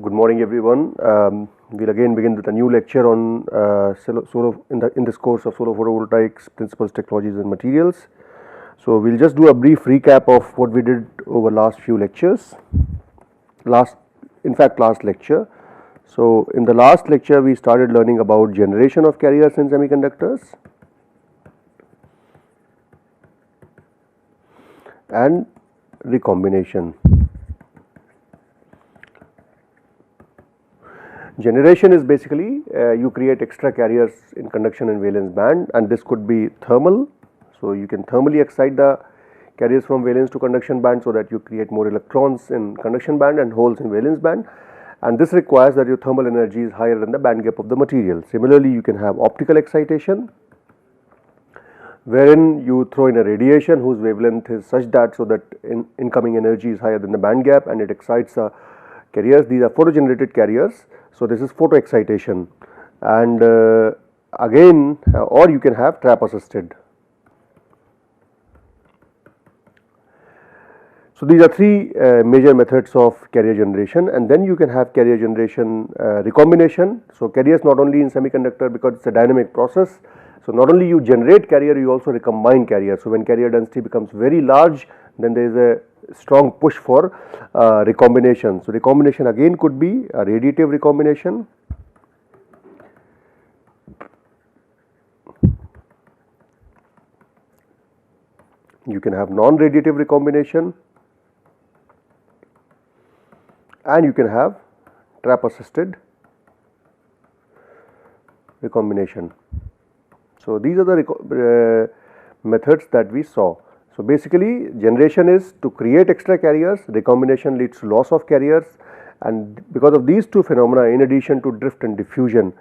Good morning, everyone. We'll again begin with a new lecture on in this course of solar photovoltaics principles, technologies, and materials. So we'll just do a brief recap of what we did over last few lectures. Last lecture. So in the last lecture, we started learning about generation of carriers in semiconductors and recombination. Generation is basically you create extra carriers in conduction and valence band, and this could be thermal. So you can thermally excite the carriers from valence to conduction band so that you create more electrons in conduction band and holes in valence band, and this requires that your thermal energy is higher than the band gap of the material. Similarly, you can have optical excitation, wherein you throw in a radiation whose wavelength is such that incoming energy is higher than the band gap and it excites the carriers. These are photo generated carriers. So this is photo excitation, and or you can have trap assisted. So these are three major methods of carrier generation, and then you can have carrier generation recombination. So carriers not only in semiconductor, because it's a dynamic process. So not only you generate carrier, you also recombine carrier. So when carrier density becomes very large, then there is a strong push for recombination. So recombination again could be a radiative recombination, you can have non-radiative recombination, and you can have trap assisted recombination. So these are the methods that we saw. So basically, generation is to create extra carriers, recombination leads to loss of carriers, and because of these two phenomena, in addition to drift and diffusion,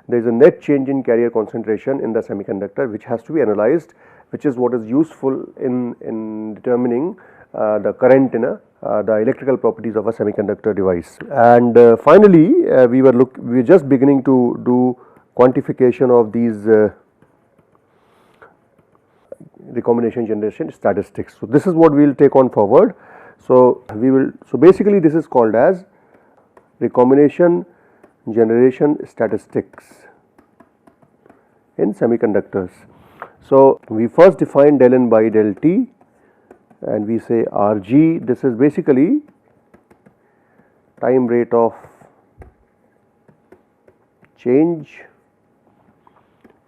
there is a net change in carrier concentration in the semiconductor which has to be analyzed, which is what is useful in determining the current in the electrical properties of a semiconductor device. And finally, we were just beginning to do quantification of these recombination generation statistics. So this is what we will take on forward. So basically this is called as recombination generation statistics in semiconductors. So we first define del N by del T, and we say Rg. This is basically time rate of change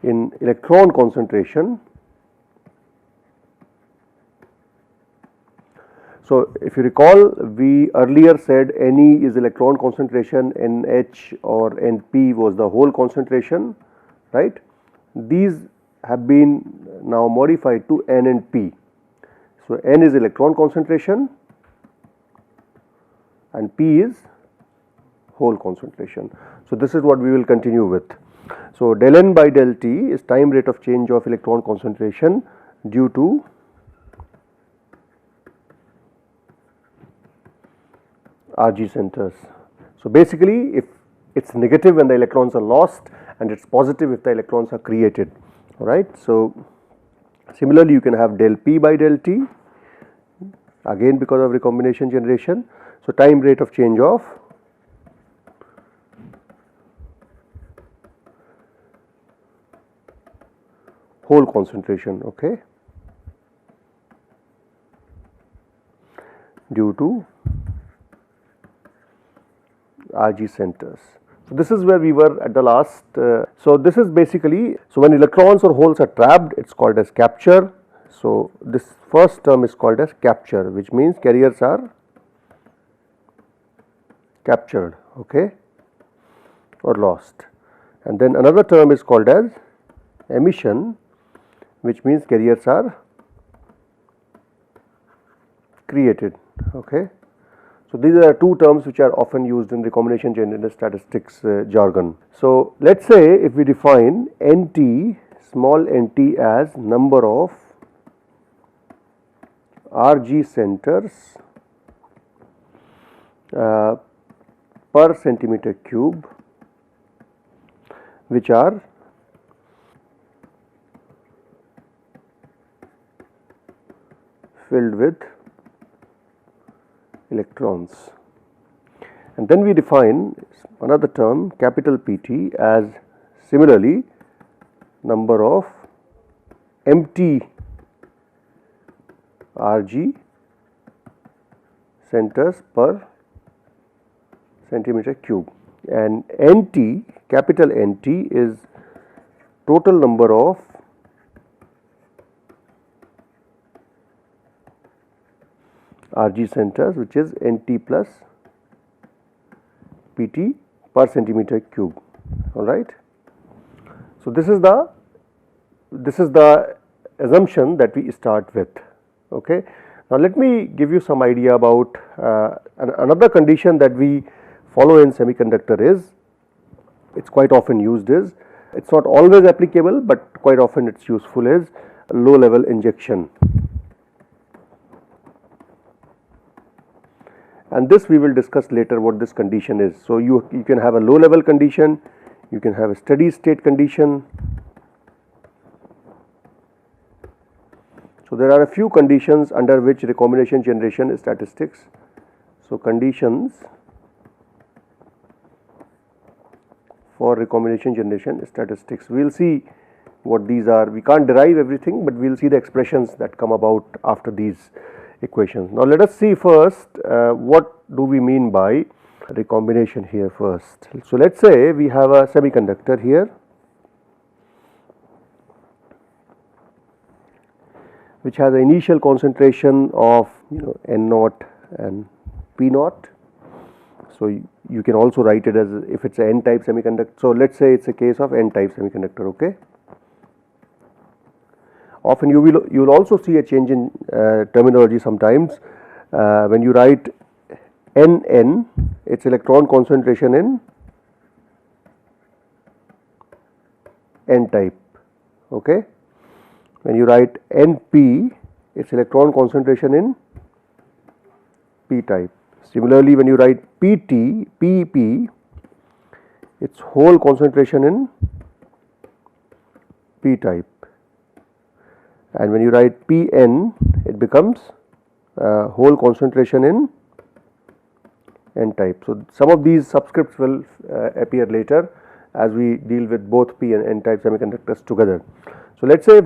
in electron concentration. So if you recall, we earlier said Ne is electron concentration, Nh or Np was the hole concentration, right? These have been now modified to N and P. So N is electron concentration and P is hole concentration. So this is what we will continue with. So del N by del T is time rate of change of electron concentration due to Rg centers. So basically, if it's negative when the electrons are lost and it's positive if the electrons are created, alright. So similarly, you can have del P by del T, again because of recombination generation. So time rate of change of hole concentration, okay, due to Rg centers. So this is where we were at the last. So this is basically, so when electrons or holes are trapped, it's called as capture. So this first term is called as capture, which means carriers are captured, okay, or lost. And then another term is called as emission, which means carriers are created, okay. So these are two terms which are often used in recombination generation statistics jargon. So let's say if we define Nt, small nt, as number of Rg centers per centimeter cube, which are filled with electrons. And then we define another term capital PT as similarly number of empty RG centers per centimeter cube, and NT, capital NT is total number of RG centers, which is NT plus PT per centimeter cube. All right. So this is the assumption that we start with. Okay. Now let me give you some idea about another condition that we follow in semiconductor is, it's quite often used, is, it's not always applicable but quite often it's useful, is low level injection. And this we will discuss later what this condition is. So you can have a low level condition, you can have a steady state condition. So there are a few conditions under which recombination generation statistics. So conditions for recombination generation statistics, we will see what these are. We can't derive everything, but we will see the expressions that come about after these equations. Now let us see first what do we mean by recombination here first. So let us say we have a semiconductor here which has an initial concentration of N naught and P naught. So you can also write it as if it's an N type semiconductor. So let us say it's a case of N type semiconductor. Okay. Often you will also see a change in terminology sometimes when you write NN, its electron concentration in N type. Okay. When you write NP, its electron concentration in P type. Similarly, when you write PT, PP, its whole concentration in P type. And when you write Pn, it becomes whole concentration in N type. So some of these subscripts will appear later as we deal with both P and N type semiconductors together. So let us say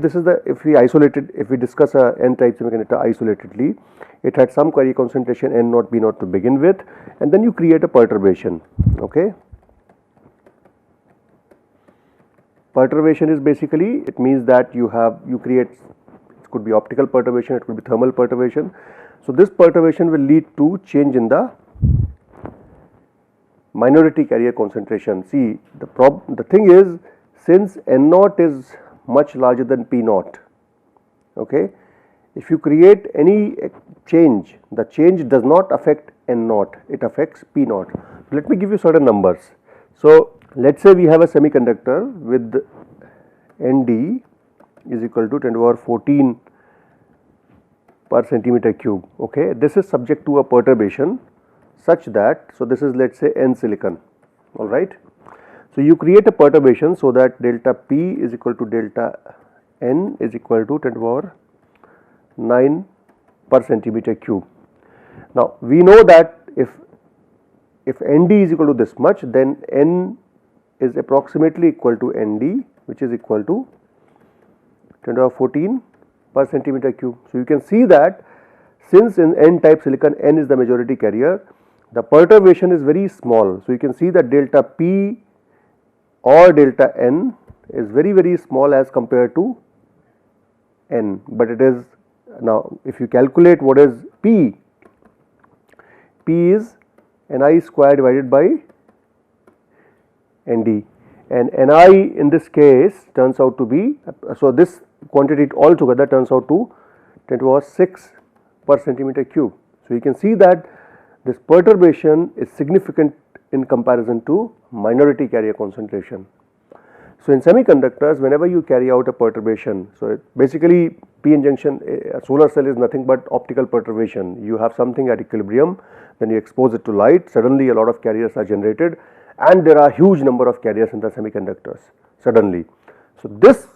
if we discuss a N type semiconductor isolatedly, it had some carrier concentration N naught, P naught to begin with, and then you create a perturbation. Okay. Perturbation is basically, it means that you create, it could be optical perturbation, it could be thermal perturbation. So this perturbation will lead to change in the minority carrier concentration. See, the thing is, since N naught is much larger than P naught, okay, if you create any change, the change does not affect N naught, it affects P naught. Let me give you certain numbers. So let us say we have a semiconductor with Nd is equal to 10 to the power 14 per centimeter cube. Okay, this is subject to a perturbation such that, so this is let us say N silicon. All right. So you create a perturbation so that delta P is equal to delta N is equal to 10 to the power 9 per centimeter cube. Now we know that if Nd is equal to this much, then N is approximately equal to Nd, which is equal to 10 to the power 14 per centimeter cube. So you can see that since in N type silicon N is the majority carrier, the perturbation is very small. So you can see that delta P or delta N is very small as compared to N, but it is, now if you calculate what is P, P is Ni square divided by Nd, and Ni in this case turns out to be, so this quantity altogether turns out to 10 to the power 6 per centimeter cube. So you can see that this perturbation is significant in comparison to minority carrier concentration. So in semiconductors, whenever you carry out a perturbation, so basically p-n junction, a solar cell is nothing but optical perturbation. You have something at equilibrium, then you expose it to light, suddenly a lot of carriers are generated, and there are huge number of carriers in the semiconductors suddenly. So this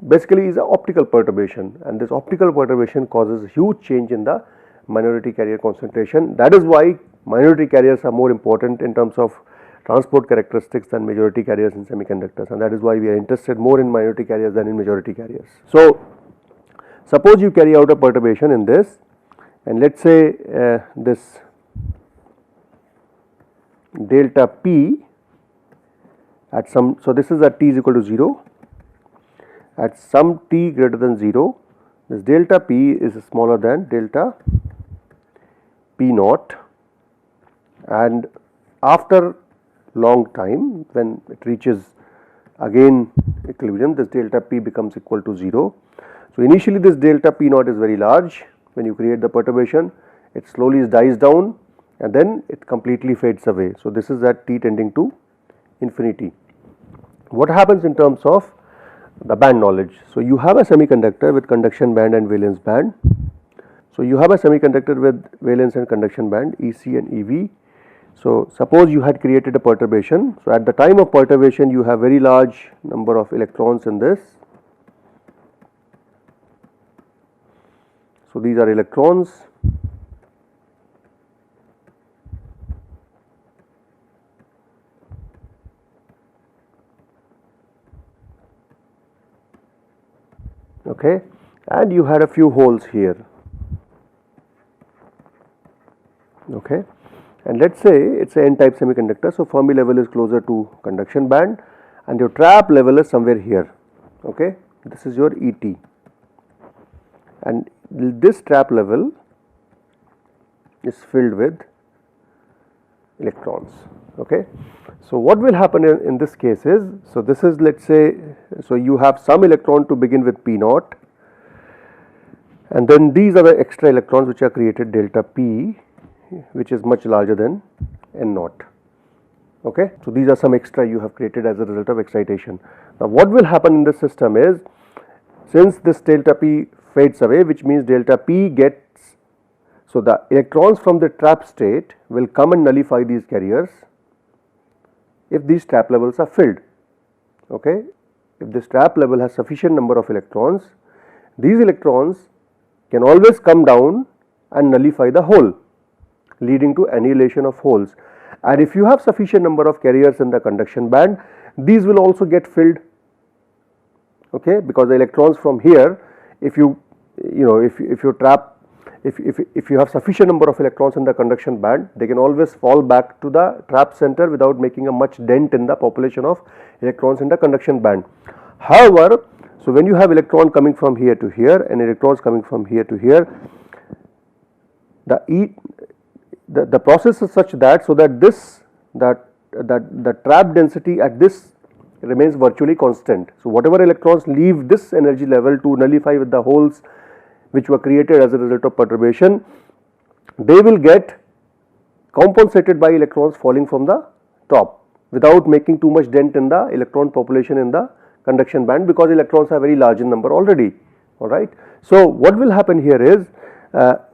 basically is an optical perturbation, and this optical perturbation causes huge change in the minority carrier concentration. That is why minority carriers are more important in terms of transport characteristics than majority carriers in semiconductors, and that is why we are interested more in minority carriers than in majority carriers. So, suppose you carry out a perturbation in this, and let us say this delta P at some, so this is at t is equal to 0, at some t greater than 0, this delta P is smaller than delta P naught, and after long time when it reaches again equilibrium, this delta P becomes equal to 0. So, initially this delta P naught is very large. When you create the perturbation, it slowly dies down and then it completely fades away. So, this is at t tending to infinity. What happens in terms of the band knowledge? So, you have a semiconductor with conduction band and valence band. So, you have a semiconductor with valence and conduction band EC and EV. So, suppose you had created a perturbation. So, at the time of perturbation you have very large number of electrons in this. So, these are electrons. Okay, and you had a few holes here. Okay. And let us say it is a n-type semiconductor. So, Fermi level is closer to conduction band and your trap level is somewhere here. Okay. This is your ET, and this trap level is filled with electrons. Okay. So, what will happen in this case is, so this is, let us say, so you have some electron to begin with P naught, and then these are the extra electrons which are created delta P, which is much larger than n naught. Okay. So, these are some extra you have created as a result of excitation. Now, what will happen in this system is, since this delta P fades away, which means delta P gets, so the electrons from the trap state will come and nullify these carriers if these trap levels are filled. Okay. If this trap level has sufficient number of electrons, these electrons can always come down and nullify the hole, leading to annihilation of holes. And if you have sufficient number of carriers in the conduction band, these will also get filled. Okay, because the electrons from here, if you have sufficient number of electrons in the conduction band, they can always fall back to the trap center without making a much dent in the population of electrons in the conduction band. However, so when you have electron coming from here to here and electrons coming from here to here, the process is such that, so that the trap density at this remains virtually constant. So, whatever electrons leave this energy level to nullify with the holes which were created as a result of perturbation, they will get compensated by electrons falling from the top without making too much dent in the electron population in the conduction band, because electrons are very large in number already. Alright. So, what will happen here is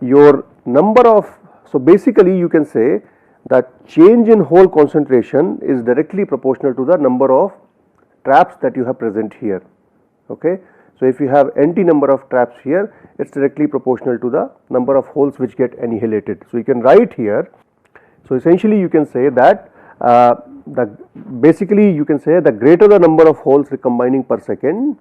your number of, so basically you can say that change in hole concentration is directly proportional to the number of traps that you have present here. Okay. So, if you have NT number of traps here, it is directly proportional to the number of holes which get annihilated. So, you can write here. So, essentially you can say that basically you can say the greater the number of holes recombining per second,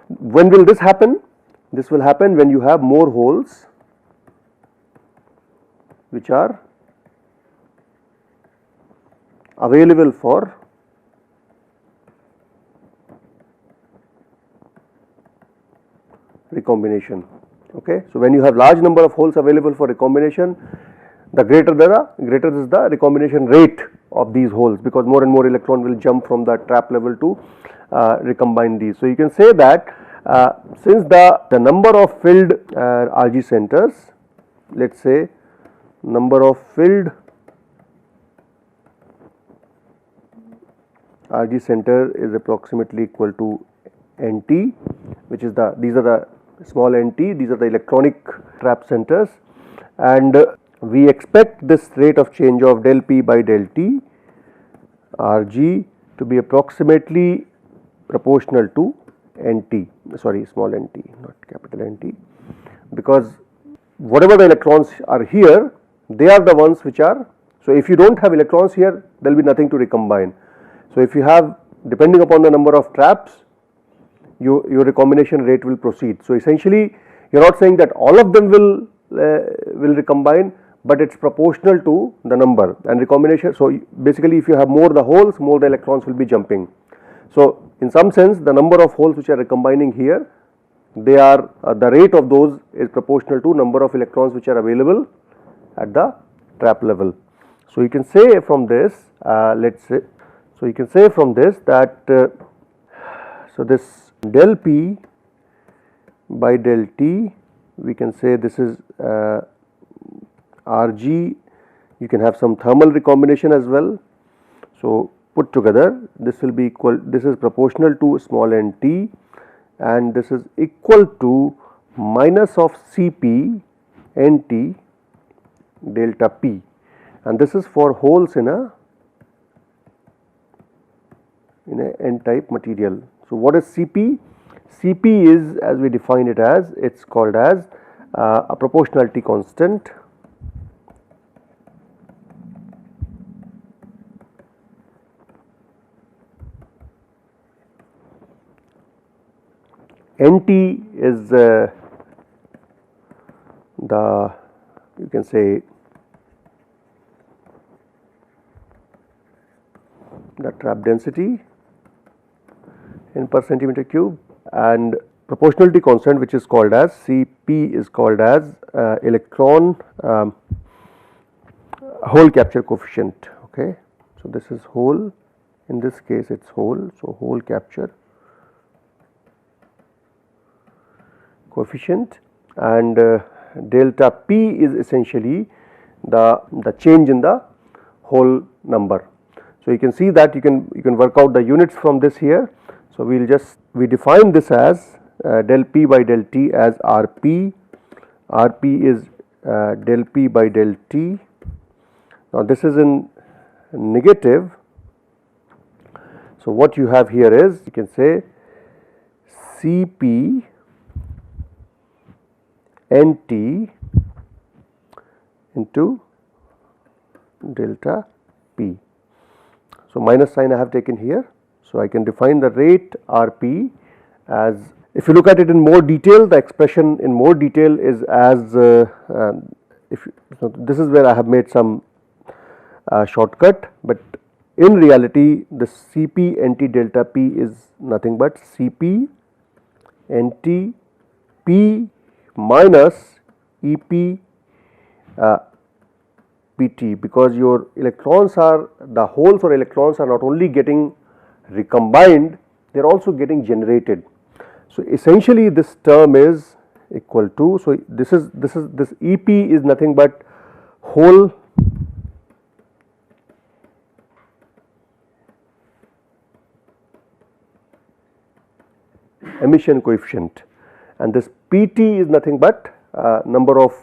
when will this happen? This will happen when you have more holes which are available for recombination. Okay. So, when you have large number of holes available for recombination, the greater is the recombination rate of these holes, because more and more electron will jump from the trap level to recombine these. So, you can say that since the number of filled RG centers, let us say number of filled RG center is approximately equal to NT, which is these are the small NT, these are the electronic trap centers, and we expect this rate of change of del P by del T Rg to be approximately proportional to Nt, sorry, small nt, not capital Nt, because whatever the electrons are here, they are the ones which are. So, if you do not have electrons here, there will be nothing to recombine. So, if you have, depending upon the number of traps, your recombination rate will proceed. So, essentially you are not saying that all of them will recombine, but it is proportional to the number and recombination. So, basically if you have more the holes, more the electrons will be jumping. So, in some sense the number of holes which are recombining here, they are the rate of those is proportional to number of electrons which are available at the trap level. So, you can say from this let us say, so you can say from this that so this del P by del T, we can say this is Rg, you can have some thermal recombination as well. So, put together this will be equal, this is proportional to small nt and this is equal to minus of Cp Nt delta P, and this is for holes in a n-type material. So, what is Cp? Cp is, as we define it as, it is called as a proportionality constant Nt is the, you can say, the trap density in per centimeter cube, and proportionality constant which is called as Cp is called as electron hole capture coefficient. Okay. So, this is hole, in this case it is hole. So, hole capture coefficient, and delta P is essentially the change in the hole number. So, you can see that you can work out the units from this here. So, we define this as del P by del T as Rp, Rp is del P by del T. Now, this is in negative. So, what you have here is, you can say Cp Nt into delta P. So, minus sign I have taken here. So, I can define the rate Rp as, if you look at it in more detail, the expression in more detail is as so this is where I have made some shortcut, but in reality the Cp Nt delta P is nothing but Cp Nt P minus Ep Pt, because your electrons are, the holes or electrons are not only getting recombined, they are also getting generated. So, essentially this term is equal to, so this Ep is nothing but hole emission coefficient, and this Pt is nothing but number of,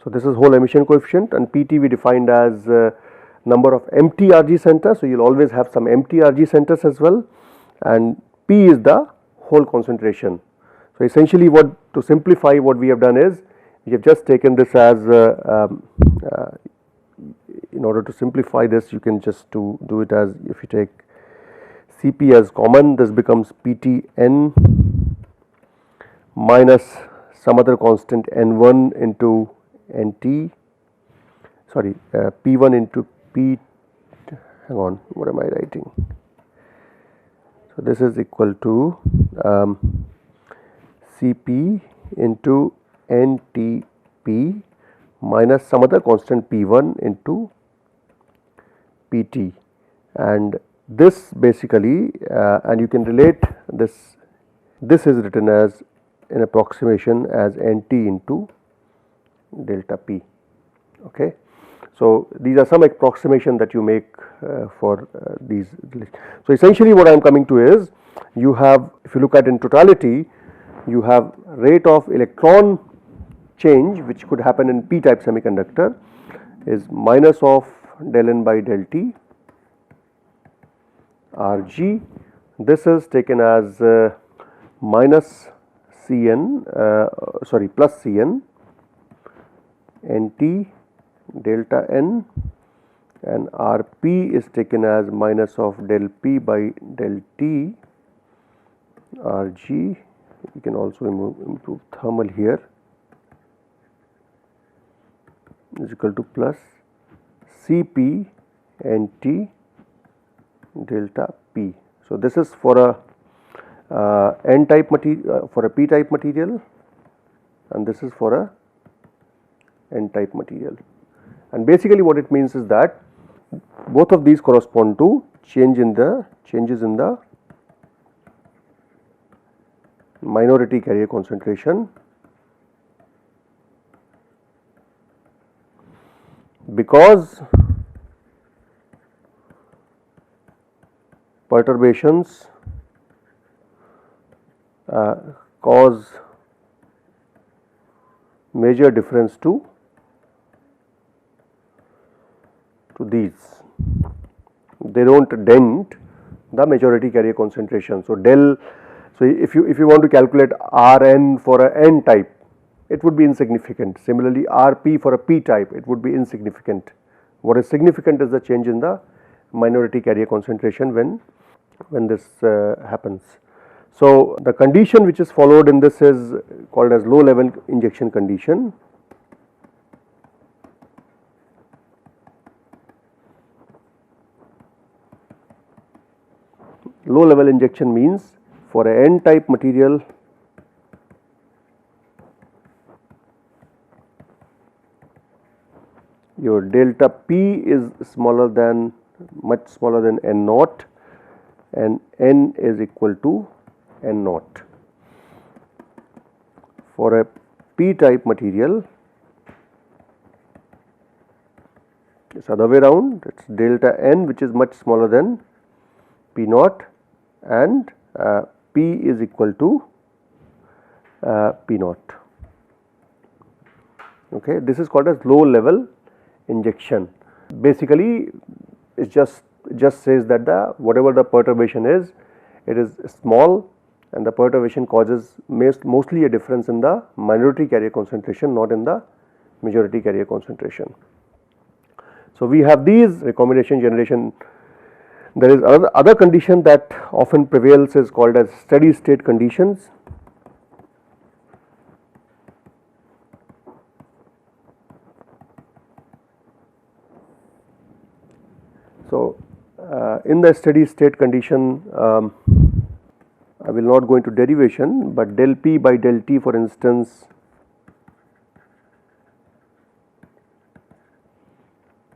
so this is hole emission coefficient, and Pt we defined as number of empty Rg centers. So, you will always have some empty Rg centers as well, and P is the hole concentration. So, essentially what, to simplify, what we have done is we have just taken this as in order to simplify this, you can just do it as, if you take Cp as common, this becomes Ptn minus some other constant N1 into Nt, sorry, P1 into P, hang on, what am I writing? So, this is equal to Cp into Ntp minus some other constant P1 into Pt, and this basically and you can relate this, this is written as an approximation as Nt into delta P. Okay. So, these are some approximation that you make for these. So, essentially what I am coming to is, you have, if you look at in totality, you have rate of electron change which could happen in p-type semiconductor is minus of del n by del t Rg. This is taken as minus Cn, plus Cn Nt delta n, and Rp is taken as minus of del p by del t Rg. You can also improve thermal here, is equal to plus Cp Nt delta p. So, this is for a n type material, for a p type material, and this is for a n type material. And basically what it means is that both of these correspond to changes in the minority carrier concentration, because perturbations cause major difference to these. They do not dent the majority carrier concentration. So, if you want to calculate Rn for a n type, it would be insignificant. Similarly, Rp for a p type, it would be insignificant. What is significant is the change in the minority carrier concentration when this happens. So, the condition which is followed in this is called as low level injection condition. Low level injection means for a n type material, your delta p is much smaller than n naught, and n is equal to n naught. For a p type material, it is other way around, it is delta n which is much smaller than p naught, and p is equal to p naught. Okay, this is called as low level injection. Basically, it just says that whatever the perturbation is, it is small, and the perturbation causes mostly a difference in the minority carrier concentration, not in the majority carrier concentration. So, we have these recombination generation. There is other condition that often prevails is called as steady state conditions. So, in the steady state condition, I will not go into derivation, but del p by del t, for instance,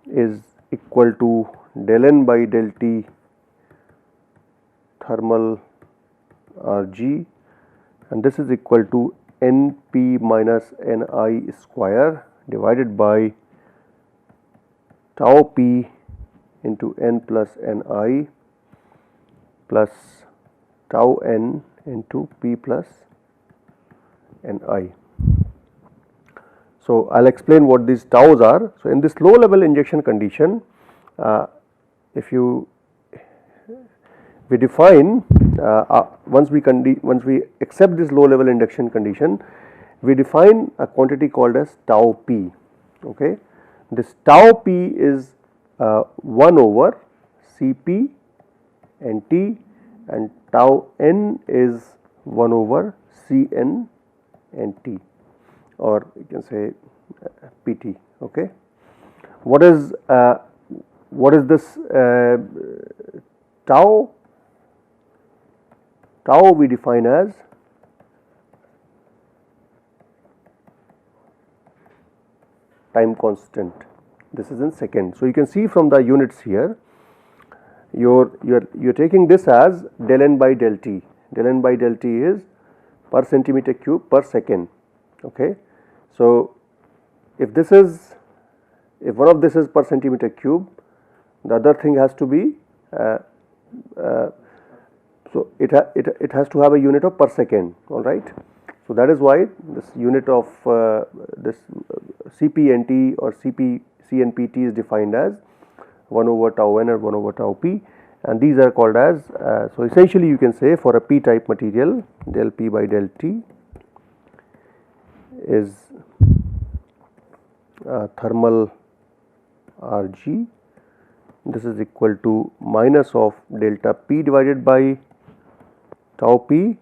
is equal to del n by del t thermal Rg, and this is equal to Np minus Ni square divided by tau p into n plus Ni plus tau n into p plus Ni. So, I will explain what these taus are. So, in this low level injection condition, we define once we accept this low level induction condition, we define a quantity called as tau p. Okay, this tau p is 1 over Cp Nt, and tau n is 1 over Cn Nt, or you can say Pt. Okay, what is this tau? Tau we define as time constant. This is in second. So, you can see from the units here, you're taking this as del n by del t. Del n by del t is per centimeter cube per second. Okay. So, if one of this is per centimeter cube, the other thing has to be so it has to have a unit of per second, all right. So that is why this unit of this CPNT or CNPT is defined as 1 over tau n or 1 over tau p, and these are called as so essentially you can say for a p type material, del p by del t is thermal Rg. This is equal to minus of delta p divided by tau p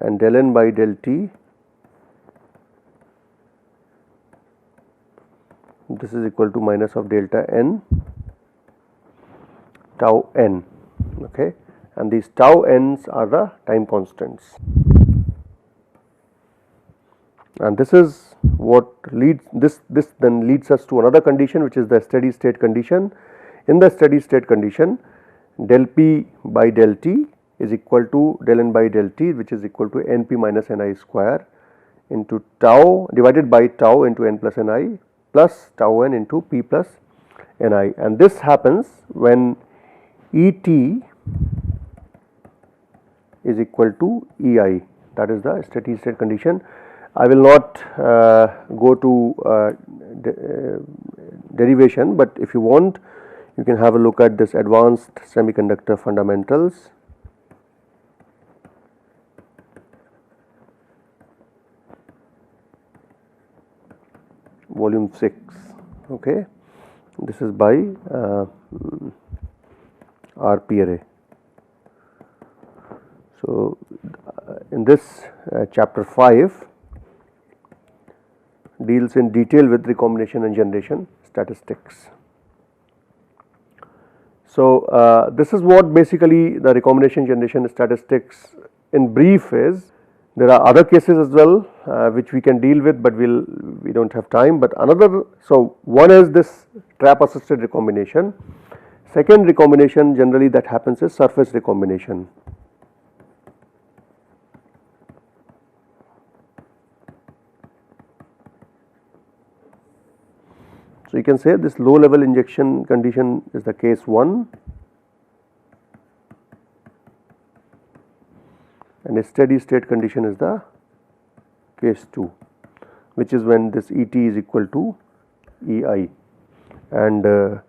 and del n by del t. This is equal to minus of delta n tau n, okay, and these tau n's are the time constants, and this is what leads this then leads us to another condition, which is the steady state condition. In the steady state condition, del p by del t is equal to del n by del t, which is equal to np minus ni square into tau divided by tau into n plus ni plus tau n into p plus ni, and this happens when Et is equal to Ei, that is the steady state condition. I will not go to derivation, but if you want you can have a look at this advanced semiconductor fundamentals. Volume 6, okay. This is by R. Pierre. So in this chapter 5 deals in detail with recombination and generation statistics. So this is what basically the recombination generation statistics in brief is. There are other cases as well which we can deal with, but we don't have time. But another, so one is this trap assisted recombination. Second recombination generally that happens is surface recombination. So you can say this low level injection condition is the case 1, and a steady state condition is the case 2, which is when this Et is equal to Ei, and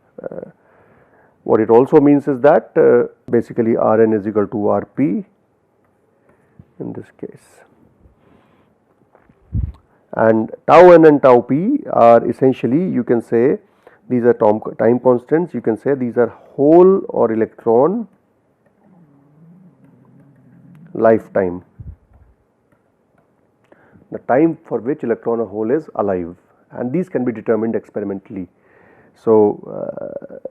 what it also means is that basically Rn is equal to Rp in this case, and tau n and tau p are essentially, you can say these are time constants, you can say these are hole or electron lifetime, the time for which electron or hole is alive, and these can be determined experimentally. So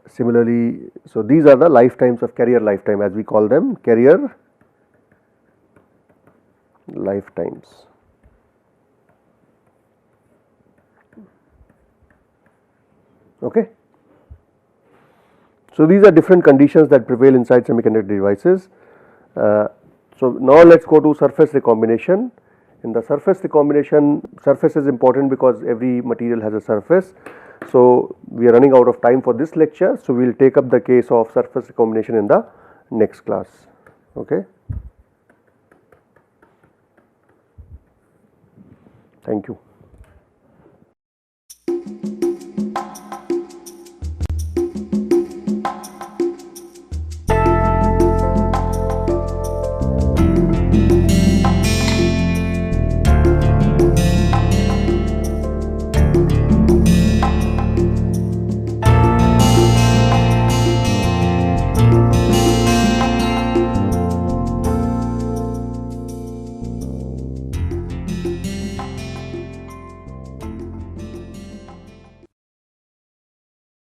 similarly, so these are the lifetimes of carrier lifetime, as we call them, carrier lifetimes. Okay. So these are different conditions that prevail inside semiconductor devices. So now let us go to surface recombination. In the surface recombination, surface is important because every material has a surface. So we are running out of time for this lecture, so we will take up the case of surface recombination in the next class. Okay. Thank you.